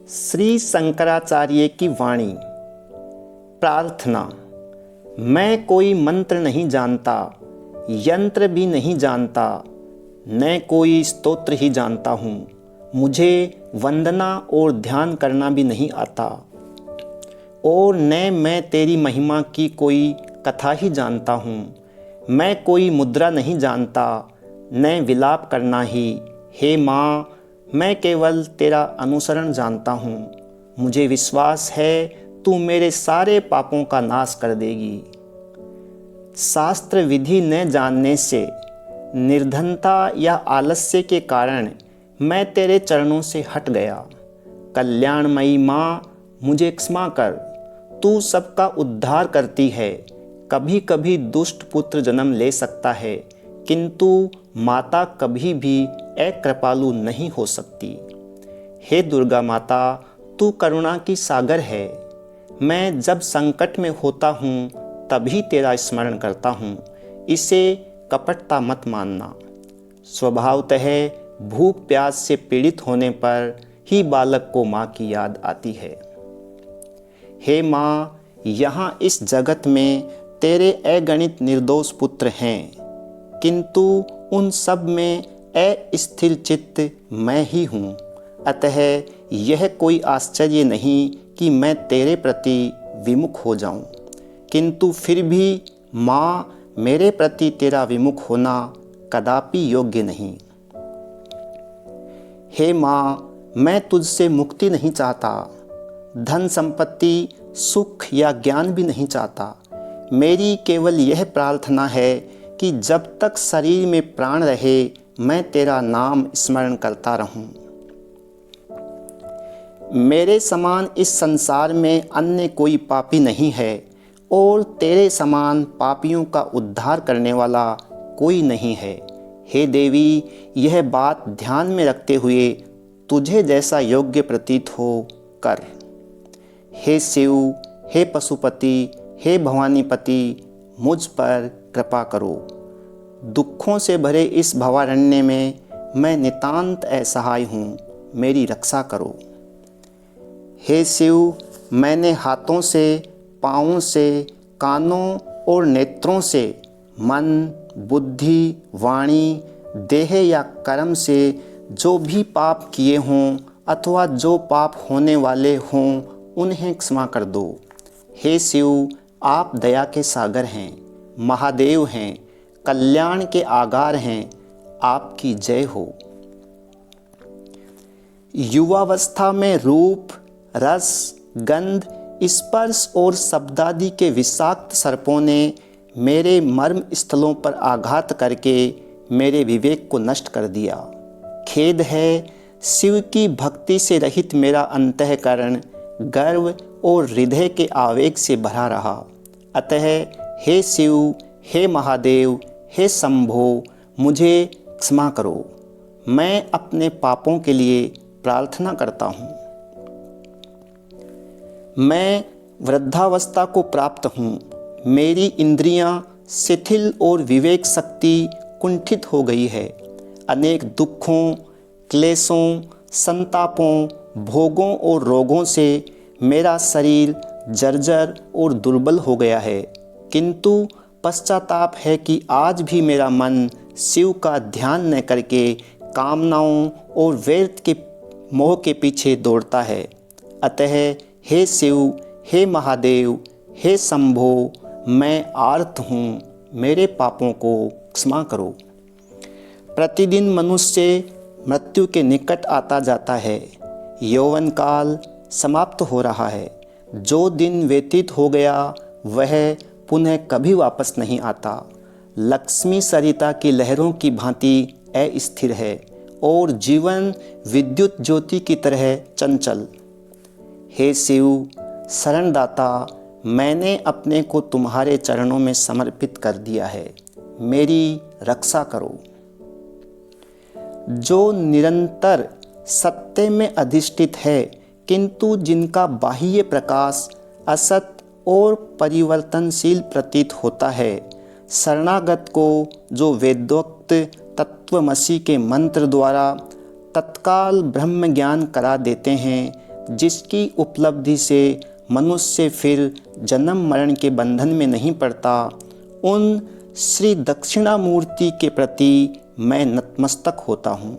श्री शंकराचार्य की वाणी। प्रार्थना। मैं कोई मंत्र नहीं जानता, यंत्र भी नहीं जानता, न कोई स्तोत्र ही जानता हूँ। मुझे वंदना और ध्यान करना भी नहीं आता, और न मैं तेरी महिमा की कोई कथा ही जानता हूँ। मैं कोई मुद्रा नहीं जानता, न विलाप करना ही। हे माँ, मैं केवल तेरा अनुसरण जानता हूँ। मुझे विश्वास है तू मेरे सारे पापों का नाश कर देगी। शास्त्र विधि न जानने से, निर्धनता या आलस्य के कारण मैं तेरे चरणों से हट गया। कल्याणमयी माँ, मुझे क्षमा कर। तू सबका उद्धार करती है। कभी कभी दुष्ट पुत्र जन्म ले सकता है, किंतु माता कभी भी अकृपालु नहीं हो सकती। हे दुर्गा माता, तू करुणा की सागर है। मैं जब संकट में होता हूँ तभी तेरा स्मरण करता हूँ। इसे कपटता मत मानना। स्वभावतः भूख प्यास से पीड़ित होने पर ही बालक को माँ की याद आती है। हे माँ, यहाँ इस जगत में तेरे अगणित निर्दोष पुत्र हैं, किंतु उन सब में अस्थिर चित्त मैं ही हूँ। अतः यह कोई आश्चर्य नहीं कि मैं तेरे प्रति विमुख हो जाऊँ, किंतु फिर भी माँ, मेरे प्रति तेरा विमुख होना कदापि योग्य नहीं। हे माँ, मैं तुझसे मुक्ति नहीं चाहता, धन संपत्ति, सुख या ज्ञान भी नहीं चाहता। मेरी केवल यह प्रार्थना है कि जब तक शरीर में प्राण रहे मैं तेरा नाम स्मरण करता रहूं। मेरे समान इस संसार में अन्य कोई पापी नहीं है, और तेरे समान पापियों का उद्धार करने वाला कोई नहीं है। हे देवी, यह बात ध्यान में रखते हुए तुझे जैसा योग्य प्रतीत हो कर। हे शिव, हे पशुपति, हे भवानीपति, मुझ पर कृपा करो। दुखों से भरे इस भवारण्य में मैं नितांत असहाय हूँ, मेरी रक्षा करो। हे शिव, मैंने हाथों से, पाँवों से, कानों और नेत्रों से, मन, बुद्धि, वाणी, देह या कर्म से जो भी पाप किए हों अथवा जो पाप होने वाले हों, उन्हें क्षमा कर दो। हे शिव, आप दया के सागर हैं, महादेव हैं, कल्याण के आगार हैं। आपकी जय हो। युवावस्था में रूप, रस, गंध, स्पर्श और शब्दादि के विषाक्त सर्पों ने मेरे मर्म स्थलों पर आघात करके मेरे विवेक को नष्ट कर दिया। खेद है, शिव की भक्ति से रहित मेरा अंतःकरण गर्व और हृदय के आवेग से भरा रहा। अतः हे शिव, हे महादेव, हे शंभो, मुझे क्षमा करो। मैं अपने पापों के लिए प्रार्थना करता हूँ। मैं वृद्धावस्था को प्राप्त हूँ। मेरी इंद्रियां शिथिल और विवेक शक्ति कुंठित हो गई है। अनेक दुखों, क्लेशों, संतापों, भोगों और रोगों से मेरा शरीर जर्जर और दुर्बल हो गया है, किंतु पश्चाताप है कि आज भी मेरा मन शिव का ध्यान न करके कामनाओं और व्यर्थ के मोह के पीछे दौड़ता है। अतः हे शिव, हे महादेव, हे शंभो, मैं आर्त हूँ, मेरे पापों को क्षमा करो। प्रतिदिन मनुष्य मृत्यु के निकट आता जाता है। यौवन काल समाप्त हो रहा है। जो दिन व्यतीत हो गया वह पुनः कभी वापस नहीं आता। लक्ष्मी सरिता की लहरों की भांति अस्थिर है और जीवन विद्युत ज्योति की तरह चंचल। हे शिव, शरणदाता, मैंने अपने को तुम्हारे चरणों में समर्पित कर दिया है, मेरी रक्षा करो। जो निरंतर सत्य में अधिष्ठित है, किंतु जिनका बाह्य प्रकाश असत और परिवर्तनशील प्रतीत होता है, शरणागत को जो वेदोक्त तत्वमसि के मंत्र द्वारा तत्काल ब्रह्म ज्ञान करा देते हैं, जिसकी उपलब्धि से मनुष्य फिर जन्म मरण के बंधन में नहीं पड़ता, उन श्री दक्षिणामूर्ति के प्रति मैं नतमस्तक होता हूँ।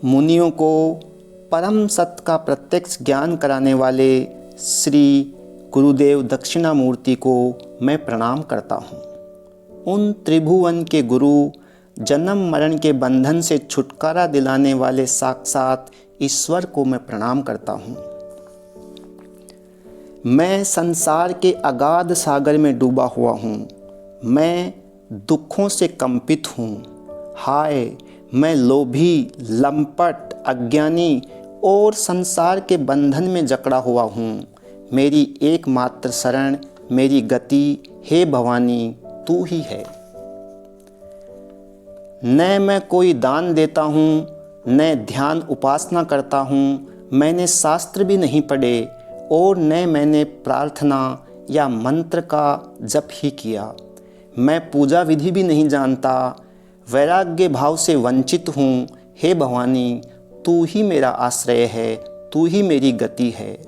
मुनियों को परम सत्य का प्रत्यक्ष ज्ञान कराने वाले श्री गुरुदेव दक्षिणामूर्ति को मैं प्रणाम करता हूँ। उन त्रिभुवन के गुरु, जन्म मरण के बंधन से छुटकारा दिलाने वाले साक्षात ईश्वर को मैं प्रणाम करता हूँ। मैं संसार के अगाध सागर में डूबा हुआ हूँ। मैं दुखों से कंपित हूँ। हाय, मैं लोभी, लंपट, अज्ञानी और संसार के बंधन में जकड़ा हुआ हूँ। मेरी एकमात्र शरण, मेरी गति, हे भवानी, तू ही है। न मैं कोई दान देता हूँ, न ध्यान उपासना करता हूँ। मैंने शास्त्र भी नहीं पढ़े और न मैंने प्रार्थना या मंत्र का जप ही किया। मैं पूजा विधि भी नहीं जानता। वैराग्य भाव से वंचित हूँ। हे भवानी, तू ही मेरा आश्रय है, तू ही मेरी गति है।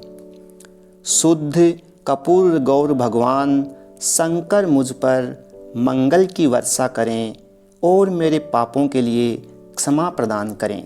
शुद्ध कपूर गौर भगवान शंकर मुझ पर मंगल की वर्षा करें और मेरे पापों के लिए क्षमा प्रदान करें।